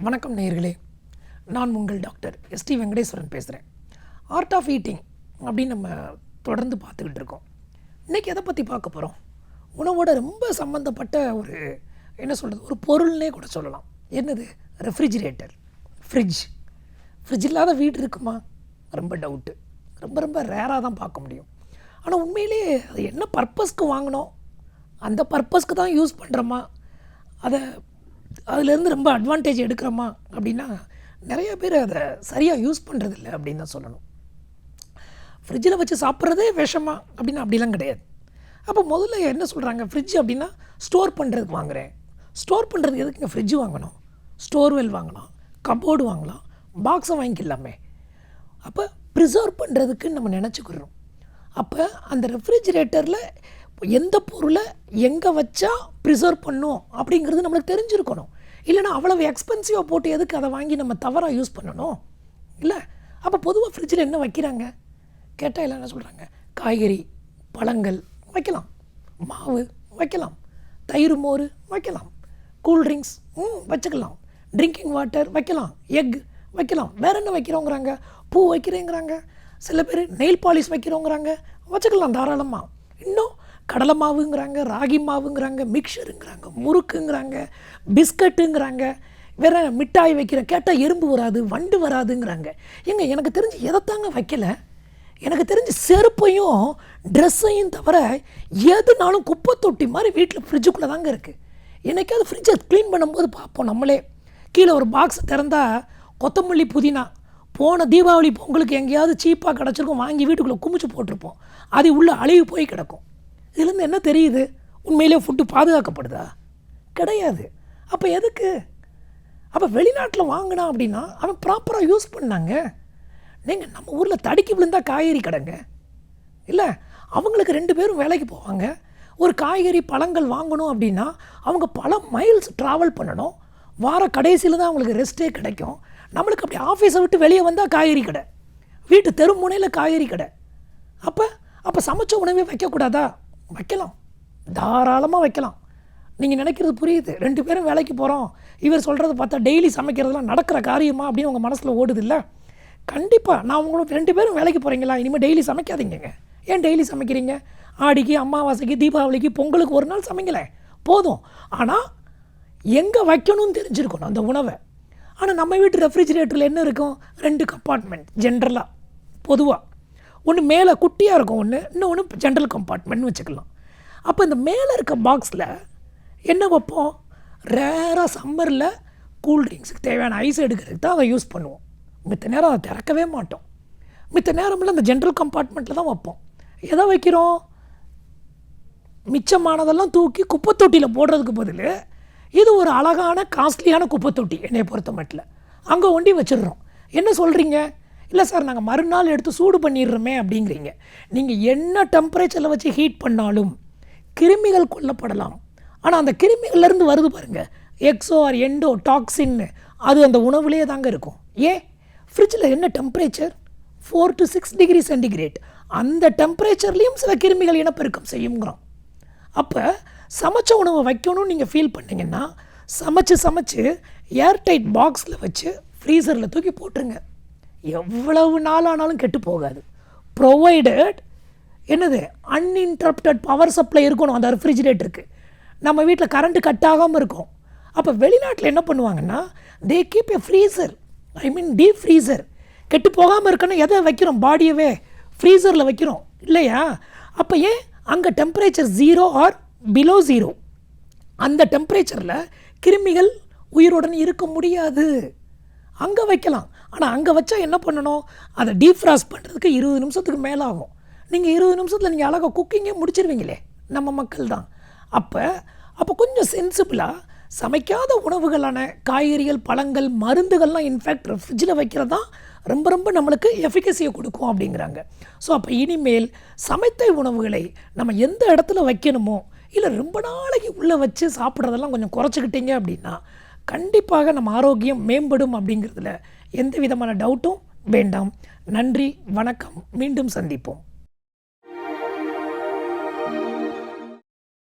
வணக்கம் நேயர்களே, நான் உங்கள் டாக்டர் எஸ்டி வெங்கடேஸ்வரன் பேசுகிறேன். ஆர்ட் ஆஃப் ஈட்டிங் அப்படின்னு நம்ம தொடர்ந்து பார்த்துக்கிட்டு இருக்கோம். இன்றைக்கி எதை பற்றி பார்க்க போகிறோம்? உணவோட ரொம்ப சம்மந்தப்பட்ட ஒரு பொருள்னே கூட சொல்லலாம். என்னது? ரெஃப்ரிஜிரேட்டர், ஃப்ரிட்ஜ் இல்லாத வீடு இருக்குமா? ரொம்ப டவுட்டு. ரொம்ப ரேராக தான் பார்க்க முடியும். ஆனால் உண்மையிலேயே அது என்ன பர்பஸ்க்கு வாங்கினோம், அந்த பர்பஸ்க்கு தான் யூஸ் பண்ணுறோமா, அதிலேருந்து ரொம்ப அட்வான்டேஜ் எடுக்கிறோமா அப்படின்னா நிறைய பேர் அதை சரியாக யூஸ் பண்ணுறதில்ல அப்படின்னு தான் சொல்லணும். ஃப்ரிட்ஜில் வச்சு சாப்பிட்றதே விஷமா அப்படின்னா அப்படிலாம் கிடையாது. அப்போ முதல்ல என்ன சொல்கிறாங்க, ஃப்ரிட்ஜ் அப்படின்னா ஸ்டோர் பண்ணுறதுக்கு வாங்குகிறேன். ஸ்டோர் பண்ணுறதுக்கு எதுக்குங்க ஃப்ரிட்ஜ் வாங்கணும்? ஸ்டோர்வெல் வாங்கலாம், கபோர்டு வாங்கலாம், பாக்ஸை வாங்கிக்கலாமே. அப்போ ப்ரிசர்வ் பண்ணுறதுக்கு நம்ம நினச்சிக்கிறோம். அப்போ அந்த ரெஃப்ரிஜிரேட்டரில் எந்த பொருளை எங்கே வச்சா ப்ரிசர்வ் பண்ணும் அப்படிங்கிறது நம்மளுக்கு தெரிஞ்சிருக்கணும். இல்லைனா அவ்வளவு எக்ஸ்பென்சிவாக போட்டு எதுக்கு அதை வாங்கி நம்ம தவறாக யூஸ் பண்ணணும் இல்லை? அப்போ பொதுவாக ஃப்ரிட்ஜில் என்ன வைக்கிறாங்க கேட்டால் எல்லாம் என்ன சொல்கிறாங்க, காய்கறி பழங்கள் வைக்கலாம், மாவு வைக்கலாம், தயிர் மோர் வைக்கலாம், கூல்ட்ரிங்க்ஸ் வச்சுக்கலாம், ட்ரிங்கிங் வாட்டர் வைக்கலாம், எக் வைக்கலாம், வேறு என்ன வைக்கிறோங்கிறாங்க, பூ வைக்கிறேங்கிறாங்க, சில பேர் நெயில் பாலிஷ் வைக்கிறோங்கிறாங்க, வச்சுக்கலாம் தாராளமாக. இன்னும் கடலை மாவுங்கிறாங்க, ராகி மாவுங்கிறாங்க, மிக்சருங்கிறாங்க, முறுக்குங்கிறாங்க, பிஸ்கட்டுங்கிறாங்க, வேறு மிட்டாய் வைக்கிற கேட்டால் எறும்பு வராது, வண்டு வராதுங்கிறாங்க. எனக்கு தெரிஞ்சு எதைத்தாங்க வைக்கலை, எனக்கு தெரிஞ்சு செருப்பையும் ட்ரெஸ்ஸையும் தவிர எதுனாலும் குப்பை தொட்டி மாதிரி வீட்டில் ஃப்ரிட்ஜுக்குள்ளே தாங்க இருக்குது. என்னைக்காவது ஃப்ரிட்ஜை க்ளீன் பண்ணும்போது பார்ப்போம் நம்மளே, கீழே ஒரு பாக்ஸ் திறந்தால் கொத்தமல்லி புதினா போன தீபாவளி பொங்கலுக்கு எங்கேயாவது சீப்பாக கிடச்சிருக்கும், வாங்கி வீட்டுக்குள்ளே குமிச்சு போட்டிருப்போம். அது உள்ளே அழிவு போய் கிடக்கும். இதுலேருந்து என்ன தெரியுது? உண்மையிலே ஃபுட்டு பாதுகாக்கப்படுதா? கிடையாது. அப்போ எதுக்கு? அப்போ வெளிநாட்டில் வாங்கினா அப்படின்னா அவன் ப்ராப்பராக யூஸ் பண்ணாங்க. நீங்கள் நம்ம ஊரில் தடுக்கி விழுந்தால் காய்கறி கடைங்க இல்லை, அவங்களுக்கு 2 பேரும் வேலைக்கு போவாங்க. ஒரு காய்கறி பழங்கள் வாங்கணும் அப்படின்னா அவங்க பல மைல்ஸ் ட்ராவல் பண்ணணும். வார கடைசியில் தான் அவங்களுக்கு ரெஸ்ட்டே கிடைக்கும். நம்மளுக்கு அப்படி ஆஃபீஸை விட்டு வெளியே வந்தால் காய்கறி கடை, வீட்டு தெருமுனையில் காய்கறி கடை. அப்போ சமைச்ச உணவே வைக்கக்கூடாதா? வைக்கலாம், தாராளமாக வைக்கலாம். நீங்கள் நினைக்கிறது புரியுது. 2 பேரும் வேலைக்கு போகிறோம், இவர் சொல்கிறத பார்த்தா டெய்லி சமைக்கிறதுலாம் நடக்கிற காரியமா அப்படின்னு உங்கள் மனசில் ஓடுது இல்லை? கண்டிப்பாக நான் உங்களுக்கு 2 பேரும் வேலைக்கு போகிறீங்களா, இனிமேல் டெய்லி சமைக்காதீங்க. ஏன் டெய்லி சமைக்கிறீங்க? ஆடிக்கு, அமாவாசைக்கு, தீபாவளிக்கு, பொங்கலுக்கு ஒரு நாள் சமைங்களேன் போதும். ஆனால் எங்கே வைக்கணும்னு தெரிஞ்சிருக்கணும் அந்த உணவை. ஆனால் நம்ம வீட்டு ரெஃப்ரிஜிரேட்டரில் என்ன இருக்கும்? 2 கம்பார்ட்மெண்ட் ஜென்ரலாக பொதுவாக. ஒன்று மேலே குட்டியாக இருக்கும், இன்னொன்று ஜென்ரல் கம்பார்ட்மெண்ட்னு வச்சுக்கலாம். அப்போ இந்த மேலே இருக்க பாக்ஸில் என்ன வைப்போம்? ரேராக சம்மரில் கூல்ட்ரிங்க்ஸுக்கு தேவையான ஐஸ் எடுக்கிறதுக்கு தான் அதை யூஸ் பண்ணுவோம். மித்த நேரம் அதை திறக்கவே மாட்டோம். மித்த நேரமில் அந்த ஜென்ரல் கம்பார்ட்மெண்ட்டில் தான் வைப்போம். எதை வைக்கிறோம்? மிச்சமானதெல்லாம் தூக்கி குப்பை தொட்டியில் போடுறதுக்கு பதில் இது ஒரு அழகான காஸ்ட்லியான குப்பை தொட்டி என்னை பொறுத்த மட்டும் அங்கே ஒண்டி வச்சிடுறோம். என்ன சொல்கிறீங்க? இல்லை சார், நாங்கள் மறுநாள் எடுத்து சூடு பண்ணிடுறோமே அப்படிங்கிறீங்க. நீங்கள் என்ன டெம்பரேச்சரில் வச்சு ஹீட் பண்ணாலும் கிருமிகள் கொல்லப்படலாம். ஆனால் அந்த கிருமிகள்லேருந்து வருது பாருங்கள், எக்ஸோ ஆர் எண்டோ டாக்ஸின்னு, அது அந்த உணவுலேயே தாங்க இருக்கும். ஏன்? ஃப்ரிட்ஜில் என்ன டெம்பரேச்சர்? 4 to 6 degree centigrade. அந்த டெம்பரேச்சர்லேயும் சில கிருமிகள் இனப்பெருக்கம் செய்யுங்கிறோம். அப்போ சமைச்ச உணவை வைக்கணும்னு நீங்கள் ஃபீல் பண்ணிங்கன்னா சமைச்சு ஏர்டைட் பாக்ஸில் வச்சு ஃப்ரீசரில் தூக்கி போட்டுருங்க. எவ்வளவு நாளானாலும் கெட்டு போகாது. ப்ரொவைடட் என்னது, அன்இன்டரப்டட் பவர் சப்ளை இருக்கணும் அந்த ரெஃப்ரிஜிரேட்டருக்கு. நம்ம வீட்டில் கரண்ட்டு கட் ஆகாமல் இருக்கும். அப்போ வெளிநாட்டில் என்ன பண்ணுவாங்கன்னா, they keep a freezer, deep freezer. கெட்டு போகாமல் இருக்கணும் எதை வைக்கிறோம்? பாடியவே ஃப்ரீசரில் வைக்கிறோம் இல்லையா? அப்போ ஏன் அங்கே டெம்பரேச்சர் 0 ஆர் பிலோ 0, அந்த டெம்பரேச்சரில் கிருமிகள் உயிருடன் இருக்க முடியாது. அங்கே வைக்கலாம். ஆனால் அங்கே வச்சா என்ன பண்ணணும்? அதை டீஃப்ராஸ்ட் பண்ணுறதுக்கு 20 நிமிஷத்துக்கு மேலே ஆகும். நீங்கள் 20 நிமிஷத்தில் நீங்கள் அழகாக குக்கிங்கே முடிச்சிருவீங்களே, நம்ம மக்கள் தான். அப்போ கொஞ்சம் சென்சிபிளாக சமைக்காத உணவுகளான காய்கறிகள், பழங்கள், மருந்துகள்லாம் இன்ஃபேக்ட் ஃப்ரிட்ஜில் வைக்கிறது தான் ரொம்ப நம்மளுக்கு எஃபிகசியை கொடுக்கும் அப்படிங்கிறாங்க. ஸோ அப்போ இனிமேல் சமைத்த உணவுகளை நம்ம எந்த இடத்துல வைக்கணுமோ, இல்லை ரொம்ப நாளைக்கு உள்ளே வச்சு சாப்பிட்றதெல்லாம் கொஞ்சம் குறைச்சிக்கிட்டீங்க அப்படின்னா கண்டிப்பாக நம்ம ஆரோக்கியம் மேம்படும் அப்படிங்கிறதுல எந்த விதமான டவுட்டும் வேண்டாம். நன்றி, வணக்கம், மீண்டும் சந்திப்போம்.